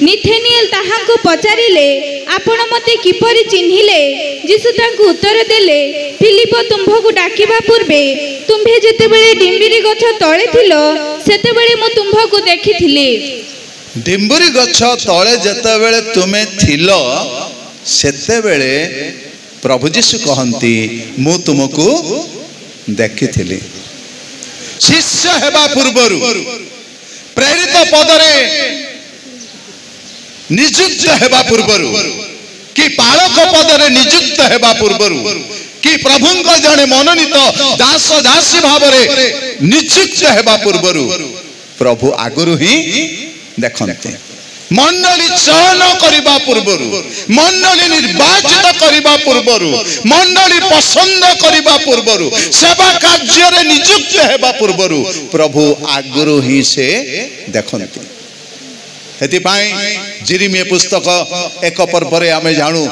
निथेनिएल ताहांको पचारिले, आपण मते किपरि चिन्हिले? यीशु तांको उत्तर देले, फिलिप तुंभको डाकिबा पूर्वे तुंभे जेतेबेले डिंबिरी गछ तळे थिलो सेतेबेले मु तुंभको देखिथिली। डिंबुरी गछ तळे जेतेबेले तुमे थिलो सेतेबेले प्रभु यीशु कहंती मु तुमको देखिथिली। शिष्य हेबा पूर्वरु प्रेरित पदरे नियुक्त हेबा पूर्वरु कि पालक पदरे नियुक्त हेबा पूर्वरु कि प्रभुंक जने मनोनीत दास दासी भावरे नियुक्त हेबा पूर्वरु प्रभु आगुरु ही देखन्ते। मंडली चयन करिबा पूर्वरु, मंडली निर्वाचित करिबा पूर्वरु, मंडली पसंद करिबा पूर्वरु, सेवा कार्य रे नियुक्त हेबा पूर्वरु प्रभु आगुरु ही से देखन्ते। हेति पाई जिरिमिया पुस्तक 1 पर्व रे आमे जानु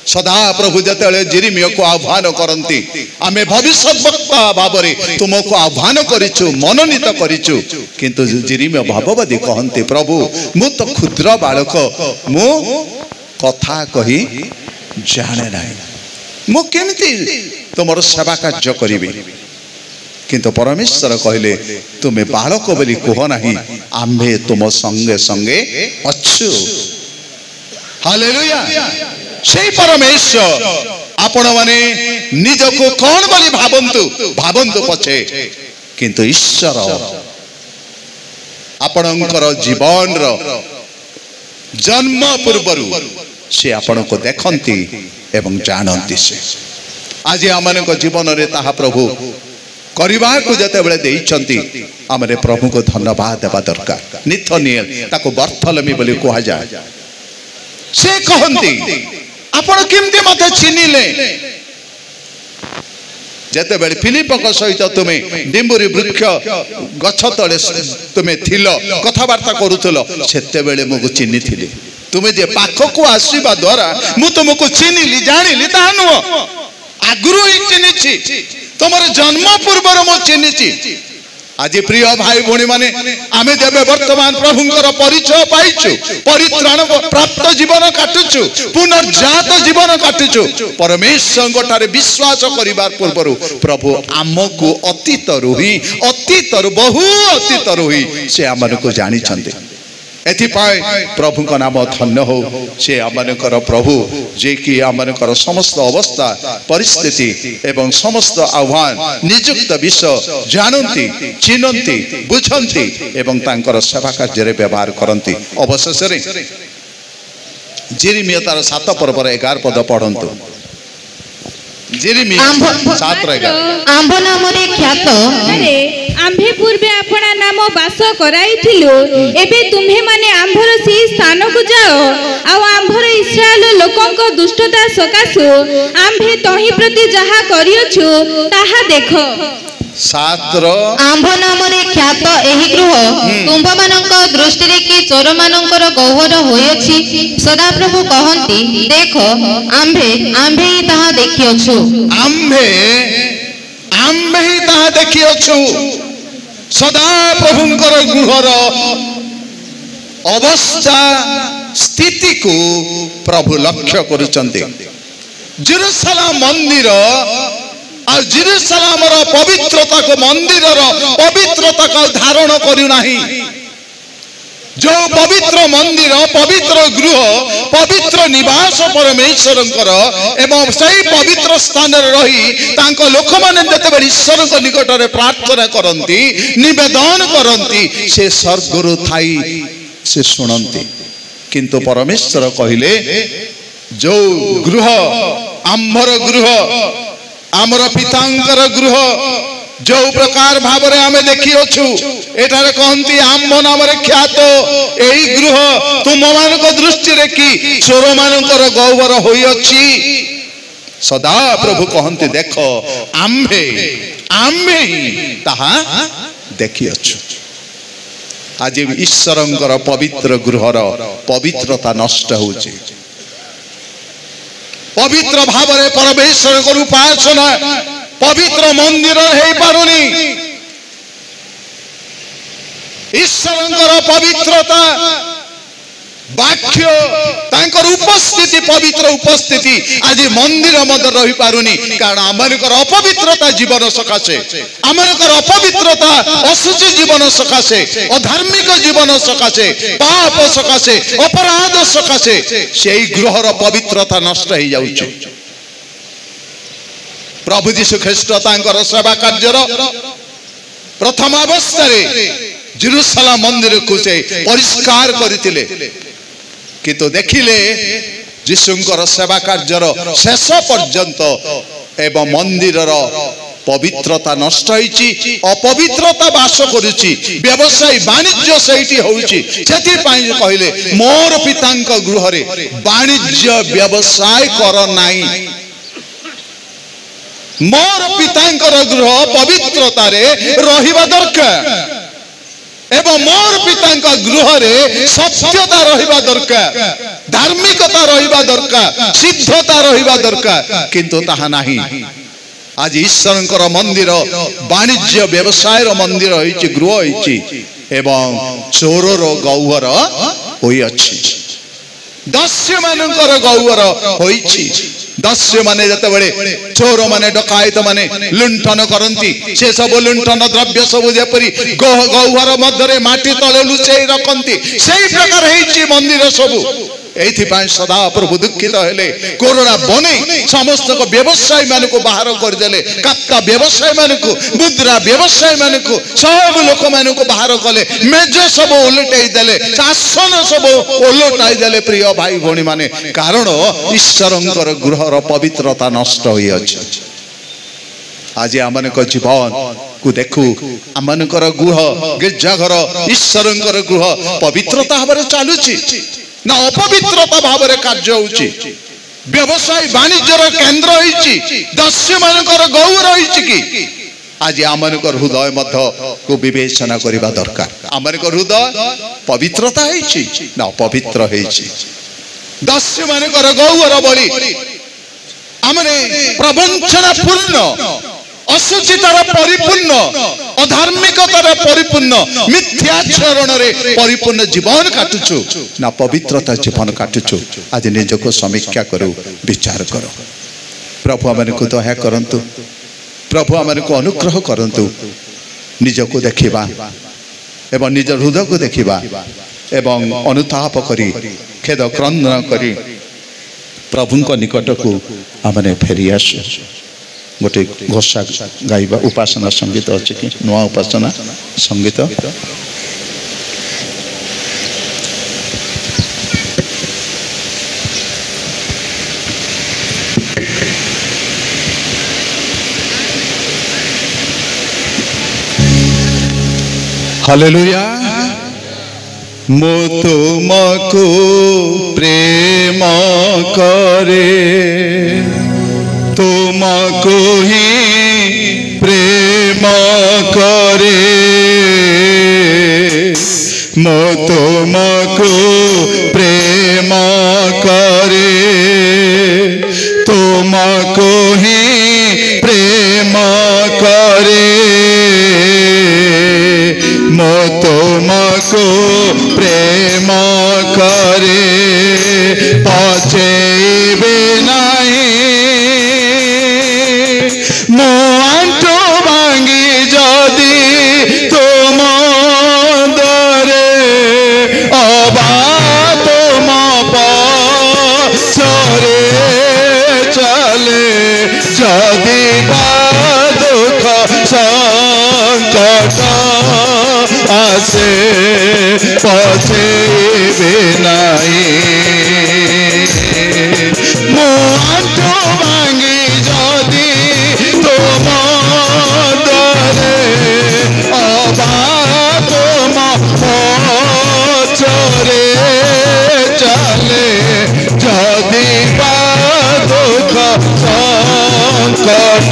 सदा प्रभु जतेले जिरिमिया को आह्वान करंती, आमे भविष्यवक्ता भाबरे तुमको आह्वान करिछु, मनोनीत करिछु। किंतु जिरिमिया भाववादी कहंती, प्रभु मु तो क्षुद्र बालक, मु कथा कहि जाने नाही, मु केमती तुमर सेवा कार्य करिबी। किंतु परमेश्वर कहले, तुमे बालक बोली कह नाही, आम्भे तुम संगे संगे अछु। हालेलुया। से परमेश्वर आपण माने निजको कौन बोली भावंतु, भावंतु पछे, किंतु ईश्वर आपणकर जीवन रो जन्म पूर्वरु से आपण को देखंती एवं जानंती। से आज आमनक जीवन रे ताहा प्रभु करबा को जते बेले देइचंती, हमरे प्रभु को धन्यवाद देबा दरकार। निथनिएल ताको बर्थलमी बोली कहा जाय। से कहंती आपण केमते मते चिनिले? जते बेले फिलिपक सहित तुमे डिंबुरी वृक्ष गछ तळे तुमे थिलो, कथावार्ता करूथलो, सेते बेले मको चिन्हिथिली। तुमे जे पाखको आसीबा द्वारा मु तुमको चिन्हिली, जानिली ता नुह, आगुरु ही चिन्हिछि, तुमर जन्म पूर्वर मु चिन्हिछि। आज प्रिय भाई भौणी माने आमे जेबे वर्तमान प्रभुंकर परिचय पाइछु, परित्राण प्राप्त जीवन काटुछु, पुनर्जात जीवन काटुछु, परमेश्वर ठारे विश्वास करिबार पूर्वरु प्रभु आमको अतीतरु ही, अतीतरु बहु अतीतरु ही से आमनको जानि छन्ते। एथिपाई प्रभु का नाम धन्य हो। से आमनकर प्रभु जे कि आमनकर समस्त अवस्था परिस्थिति एवं समस्त आह्वान नियुक्त विषय जानती, चिन्हती, बुझंती एवं तांकर सेवा कार्य रे व्यवहार करती। अवशेष रे जिरिमिया तार 7 पर्व 11 पद पढ़ंतु। जिरिमिया 7:11 आंभ नाम रे ख्यात, अरे आम्भे पूर्वे आपणा नाम वास कराइथिलु, एबे तुम्हे माने आंभर सी स्थान को जाओ, आ आंभर इस्राएल लोकंक दुष्टता सकासु आम्भे तही प्रति जहा करियछु ताहा देखो। 7 आंभ नाम रे ख्यात एही गृह कुंभ मानक दृष्टि रे कि चोर मानकर गौहर होयछि। सदा प्रभु कहंती, देखो आम्भे आम्भे ही ताहा देखियछु, आम्भे आम्भे ही ताहा देखियछु। सदा प्रभुंकर गृहर अवस्था स्थिति को प्रभु लक्ष्य करुचंती। जेरूशलेम मंदिर और जेरूशलेम पवित्रता को मंदिर पवित्रता को धारण करू नाही। जो पवित्र मंदिर, पवित्र गृह, पवित्र निवास परमेश्वरंकर एवं सही पवित्र स्थान रही तांको लोक माने जते ईश्वर को निकट रे प्रार्थना करंती, निवेदन करंती, से स्वर्गरु थाई से सुनंती। किंतु परमेश्वर कहिले, जो गृह आम्भर गृह, आमर पितांकर गृह जो प्रकार भाव रे आमे देखि अछु, एठारे कहंती आम्भ नाम रे ख्यात एही गृह तुम मानक दृष्टि रे कि चोर मानकर गौवर होई अछि। सदा प्रभु कहंती, देखो आम्भे आमे ताहा देखी अच्छु आज ईश्वरंकर पवित्र गृहर पवित्रता नष्ट होची पवित्र भाव रे परमेश्वर को उपासना पवित्र मंदिर हे पारुनी ईश्वरंकर पवित्रता वाक्य तांकर उपस्थिति पवित्र उपस्थिति आज मंदिर मध्य रही पारुनी कारण आमनकर अपवित्रता जीवन सकाशे आमनकर अपवित्रता असुचि जीवन सकाशे अधार्मिक जीवन सकाशे पाप सकाशे अपराध सकाशे सेई गृहर पवित्रता नष्ट हो जाउछ प्रभु यीशु ख्रीष्ट तांकर सेवा कार्यर प्रथम अवस्था रे जेरूशलेम मंदिर को से परिष्कार करथिले किंतु देखिले यीशुंकर सेवा कार्यर शेष पर्यंत एवं मंदिरर पवित्रता नष्ट होईची अपवित्रता वास करूची व्यवसाय वाणिज्य सेठी होईची सेति पई कहले मोर पितांक गृह रे वाणिज्य व्यवसाय कर नाही मोर पितांकर गृह पवित्रता रे रहिबा दरकार एवं मोर पितांक गृह रे सत्यता रहिबा दरकार धार्मिकता रहिबा दरकार सिद्धता रहिबा दरकार किंतु ताहा नाही आज ईश्वरंकर मंदिर वाणिज्य व्यवसाय रो मंदिर होईची गृह होईची एवं चोरर गौहर होई अछि दस्यु मानकर गौहर होईची दस्यु माने जते बळे चोर माने डकायत माने लुंठन करंती से सब लुंठन द्रव्य सब जेपरी गौहर मध्य रे माटी तळे लुचेई रखंती सेही प्रकार हेची मंदिर सब एथि पाई सदा प्रभु दुखित हेले कोरोना बने समस्त को व्यवसाय मान को बाहर कर देले कत्ता व्यवसाय मान को मुद्रा व्यवसाय मान को सब लोक मान को बाहर कले मेज सब उलटाई देले आसन सब उलटाई देले प्रिय भाई भणी माने कारण ईश्वरंकर गृहर पवित्रता नष्ट होई अछि आज आमनक जीवन को देखू आमनकर गृह गिरजाघर ईश्वरंकर गृह पवित्रता भाबरे चालुची ना अपवित्रता भाव रे कार्य होची व्यवसाय वाणिज्यर केंद्र होईची दस्यु मानकर गौर होईची कि आज आमनकर हृदय मध्य को विवेचना करिबा दरकार आमनकर हृदय पवित्रता होईची ना अपवित्र होईची दस्यु मानकर गौर बली आमने प्रवंचना पूर्ण असुचितार परिपूर्ण अधार्मिकतार परिपूर्ण मिथ्याचरण रे परिपूर्ण जीवन काटुछु ना पवित्रता जीवन काटुछु आज निजको समीक्षा करू विचार करो प्रभु हमन को दया करंतु प्रभु हमन को अनुग्रह करंतु निजको देखिबा एवं निज हृदय को देखिबा एवं अनुताप करी खेद क्रंदन करी प्रभुଙ୍କ निकटକୁ हमने फेरी आसु गोटे घोषा गाइबा उपासना संगीत अच्छे कि नुआ उपासना संगीत हालेलुया मो तुमको प्रेम करे तुमको ही प्रेम करे मो तुमको प्रेम करे तुमको ही प्रेम करे मो तुमको प्रेम करे पछेबे नहीं मो आंटो भांगी जदि तुम दरे अबा तुम पछरे चले जदि बा दुख संकट आसे पछेबे नहीं मो आंटो भांगी जदि तुम दरे अबा तुम पछरे चले जदि बा दुख संकट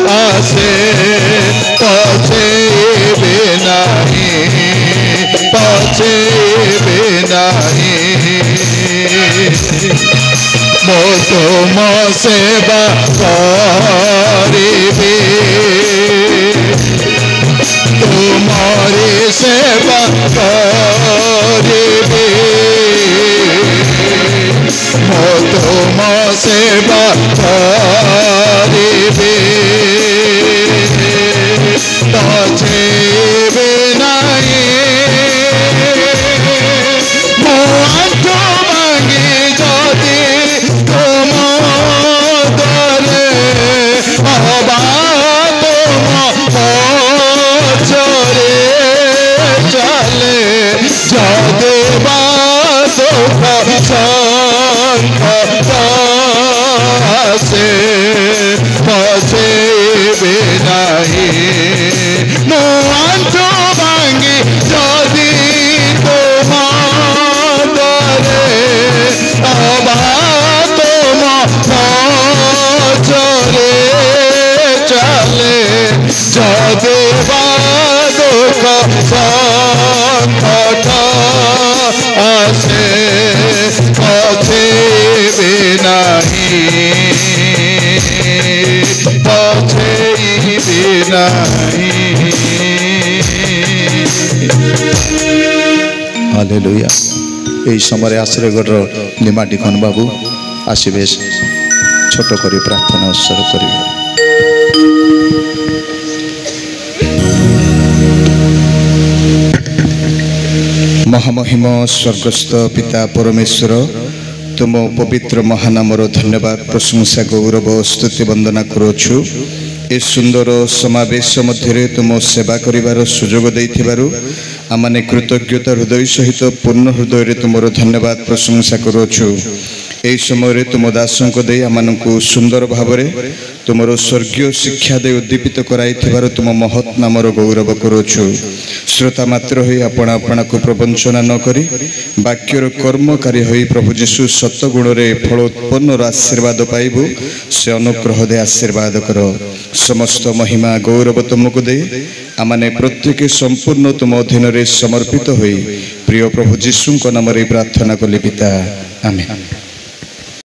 आसे पछे पछेबे नहीं पछेबे नहीं मो तुम सेवा करिबे तुम्हारी सेवा करिबे मो तुम सेवा करिबे पछेबे नहीं मो आंठु भांगी जदि तुम दरे अबा तुम पछरे चले जदि बा दुख संकट आसे पछेबे नहीं मो आंठु भांगी जदि तुम दरे अबा तुम पछरे चले जदि बा दुख संकट आसे पछेबे नहीं पछेबे नहीं। हालेलुया। এই সময় আশ্রয়গড় নিমাটিখন বাবু আসবে ছোট করে প্রার্থনা উৎসর্গ করিবে। महामहिम स्वर्गस्थ पिता परमेश्वर तुम पवित्र महानामर धन्यवाद प्रशंसा गौरव स्तुति वंदना करुछु। ए सुंदर समावेश मध्य तुम सेवा करिवार सुजोग देइथिबारु आमाने कृतज्ञता हृदय सहित पूर्ण हृदय तुमर धन्यवाद प्रशंसा करुछु। এই সময়ে तुम दासों को दे आमानकु सुंदर भावरे तुमर स्वर्गीय शिक्षा दे उद्दीपित कराइथिबार तुम महत् नामर गौरव करुछु। श्रोता मात्र होई आपण आपण को प्रवंचना न करी वाक्यर कर्मकारी होई प्रभु जीशु सतगुण रे फल उत्पन्न आशीर्वाद पाइबु से अनुग्रह दे आशीर्वाद कर। समस्त महिमा गौरव तुमको दे आमाने प्रत्येक संपूर्ण तुम अधीन रे समर्पित होई प्रिय प्रभु जीशु को नाम रे प्रार्थना कली पिता आमेन।